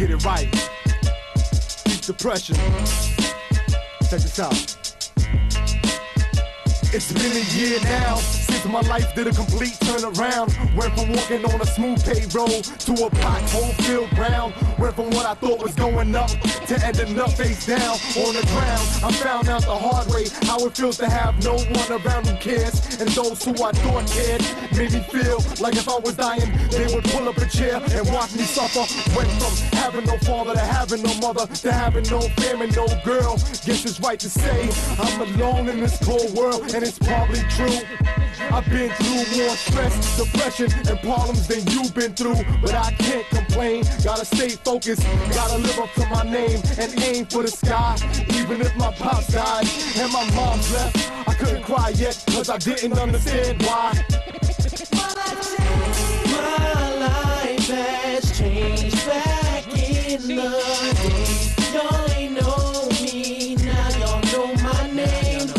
get it right. Deep depression. Check this out. It's been a year now since my life did a complete turnaround. Went from walking on a smooth paved road to a pothole-filled ground. Went from what I thought was going up to ending up face down on the ground. I found out the hard way how it feels to have no one around who cares, and those who I thought cared made me feel like if I was dying, they would pull up a chair and watch me suffer. Went from having no father to having no mother to having no family, no girl. Guess it's right to say I'm alone in this cold world, and it's probably true. I've been through more stress, depression, and problems than you've been through, but I can't complain. Gotta stay focused, gotta live up to my name and aim for the sky. Even if my pops died and my mom's left, I couldn't cry yet, cause I didn't understand why. My life has changed back in the day. Y'all ain't know me, now y'all know my name.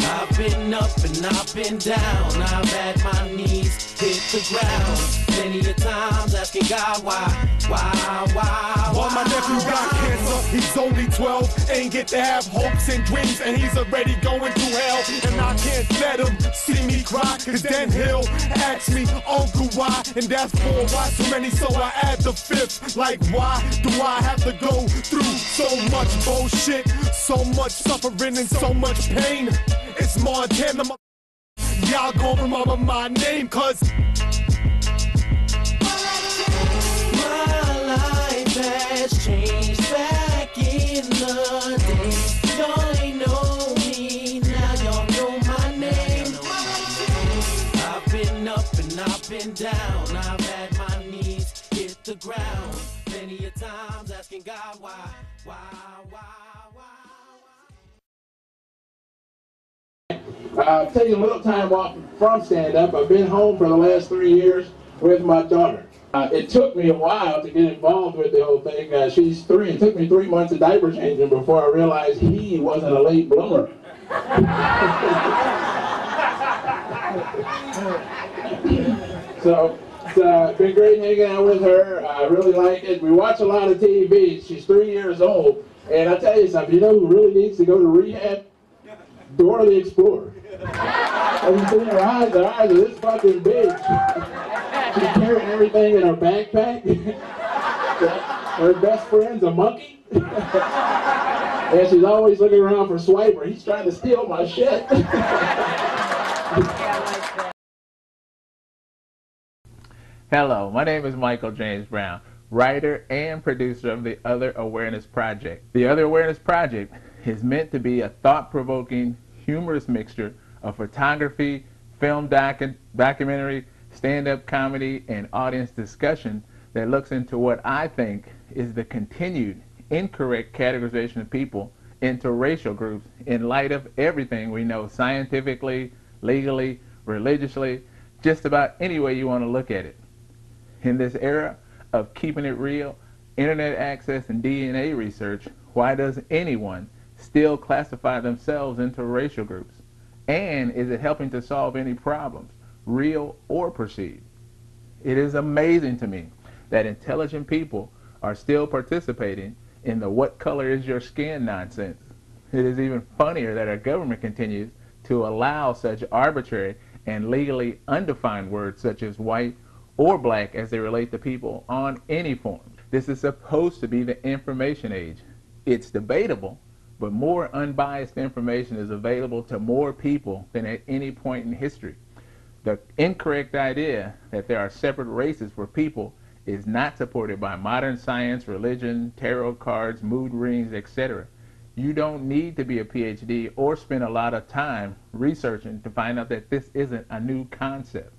I've been up and I've been down, I've had my knees hit the ground plenty of times asking God why. While my nephew got cancer, he's only 12, ain't get to have hopes and dreams, and he's already going through hell. And I can't let him see me cry, cause then he'll ask me, Uncle, why? And that's 4 why too many, so I add the 5th. Like, why do I have to go through so much bullshit, so much suffering and so much pain? It's Montana, y'all gon' remember my name, cause has changed back in the day. Y'all ain't know me, now y'all know my name. I've been up and I've been down, I've had my knees hit the ground plenty of times asking God why. I've taken a little time off from stand-up. I've been home for the last 3 years with my daughter. It took me a while to get involved with the whole thing. She's 3. It took me 3 months of diaper changing before I realized he wasn't a late bloomer. So it's been great hanging out with her. I really like it. We watch a lot of TV. She's 3 years old. And I tell you something, you know who really needs to go to rehab? Dora the Explorer. Have you seen her eyes? Her eyes are this fucking big. She's carrying everything in her backpack. Her best friend's a monkey. And she's always looking around for Swiper. He's trying to steal my shit. Hello, my name is Michael James Brown, writer and producer of the Other Awareness Project. The Other Awareness Project is meant to be a thought-provoking, humorous mixture of photography, film documentary, stand-up comedy, and audience discussion that looks into what I think is the continued incorrect categorization of people into racial groups in light of everything we know scientifically, legally, religiously, just about any way you want to look at it. In this era of keeping it real, internet access, and DNA research, why does anyone still classify themselves into racial groups? And is it helping to solve any problems, real or perceived? It is amazing to me that intelligent people are still participating in the what color is your skin nonsense. It is even funnier that our government continues to allow such arbitrary and legally undefined words such as white or black as they relate to people on any form. This is supposed to be the information age. It's debatable, but more unbiased information is available to more people than at any point in history. The incorrect idea that there are separate races for people is not supported by modern science, religion, tarot cards, mood rings, etc. You don't need to be a PhD or spend a lot of time researching to find out that this isn't a new concept.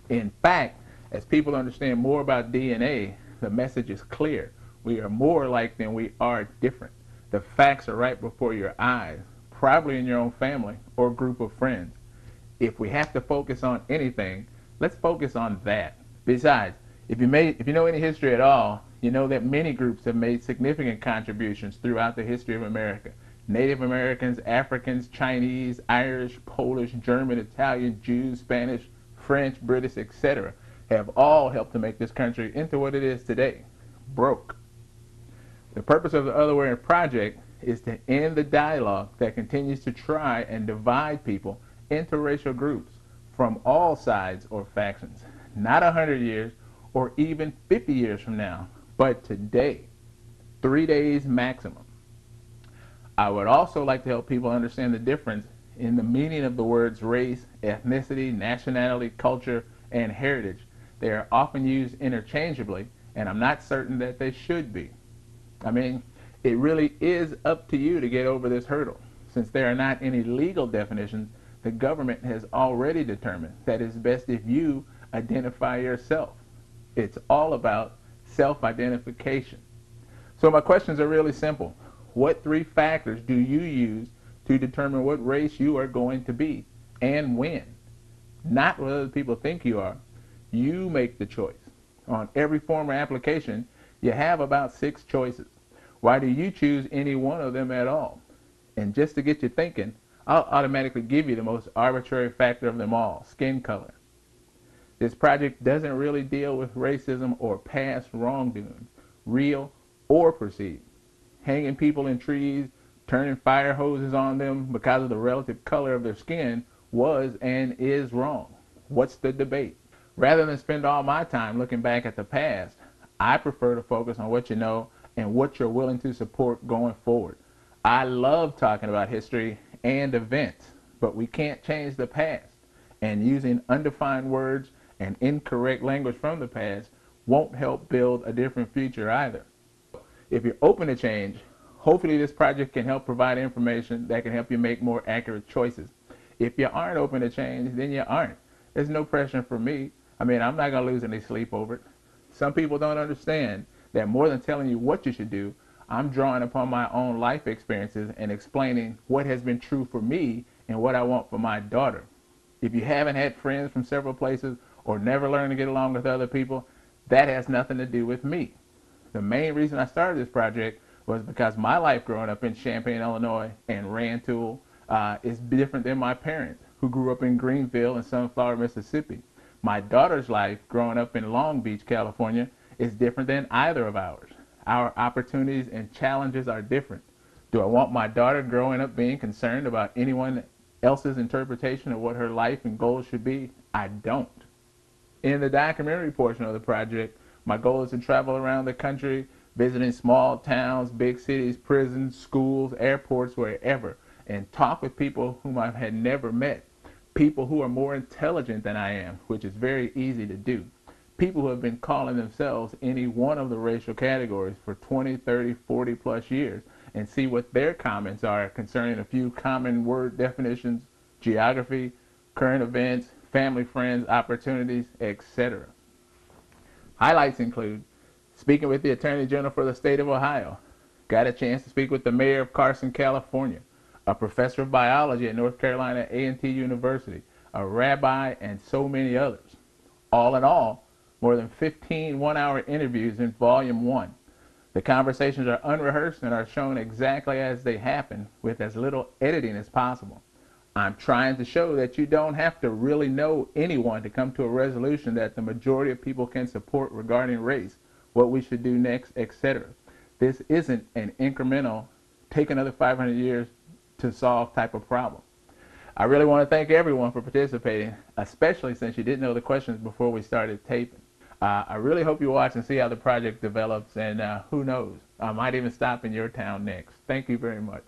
In fact, as people understand more about DNA, the message is clear. We are more alike than we are different. The facts are right before your eyes, probably in your own family or group of friends. If we have to focus on anything, let's focus on that. Besides, if you know any history at all, you know that many groups have made significant contributions throughout the history of America. Native Americans, Africans, Chinese, Irish, Polish, German, Italian, Jews, Spanish, French, British, etc. have all helped to make this country into what it is today. broke. The purpose of the Other Awareness Project is to end the dialogue that continues to try and divide people into racial groups from all sides or factions, not 100 years or even 50 years from now, but today, 3 days maximum. I would also like to help people understand the difference in the meaning of the words race, ethnicity, nationality, culture, and heritage. They are often used interchangeably, and I'm not certain that they should be. I mean, it really is up to you to get over this hurdle. Since there are not any legal definitions, the government has already determined that it's best if you identify yourself. It's all about self-identification. So my questions are really simple. What 3 factors do you use to determine what race you are going to be and when? Not what other people think you are. You make the choice. On every form or application, you have about 6 choices. Why do you choose any one of them at all? And just to get you thinking, I'll automatically give you the most arbitrary factor of them all, skin color. This project doesn't really deal with racism or past wrongdoings, real or perceived. Hanging people in trees, turning fire hoses on them because of the relative color of their skin was and is wrong. What's the debate? Rather than spend all my time looking back at the past, I prefer to focus on what you know and what you're willing to support going forward. I love talking about history and events, but we can't change the past, and using undefined words and incorrect language from the past won't help build a different future either. If you're open to change, hopefully this project can help provide information that can help you make more accurate choices. If you aren't open to change, then you aren't. There's no pressure for me. I mean, I'm not going to lose any sleep over it. Some people don't understand that more than telling you what you should do, I'm drawing upon my own life experiences and explaining what has been true for me and what I want for my daughter. If you haven't had friends from several places or never learned to get along with other people, that has nothing to do with me. The main reason I started this project was because my life growing up in Champaign, Illinois and Rantoul is different than my parents, who grew up in Greenville and Sunflower, Mississippi. My daughter's life growing up in Long Beach, California is different than either of ours. Our opportunities and challenges are different. Do I want my daughter growing up being concerned about anyone else's interpretation of what her life and goals should be? I don't. In the documentary portion of the project, my goal is to travel around the country, visiting small towns, big cities, prisons, schools, airports, wherever, and talk with people whom I had never met. People who are more intelligent than I am, which is very easy to do. People who have been calling themselves any one of the racial categories for 20, 30, 40 plus years, and see what their comments are concerning a few common word definitions, geography, current events, family, friends, opportunities, etc. Highlights include speaking with the Attorney General for the state of Ohio, got a chance to speak with the mayor of Carson, California, a professor of biology at North Carolina A&T University, a rabbi, and so many others. All in all, more than 15 one-hour interviews in Volume 1. The conversations are unrehearsed and are shown exactly as they happen with as little editing as possible. I'm trying to show that you don't have to really know anyone to come to a resolution that the majority of people can support regarding race, what we should do next, etc. This isn't an incremental, take another 500 years to solve type of problem. I really want to thank everyone for participating, especially since you didn't know the questions before we started taping. I really hope you watch and see how the project develops, and who knows, I might even stop in your town next. Thank you very much.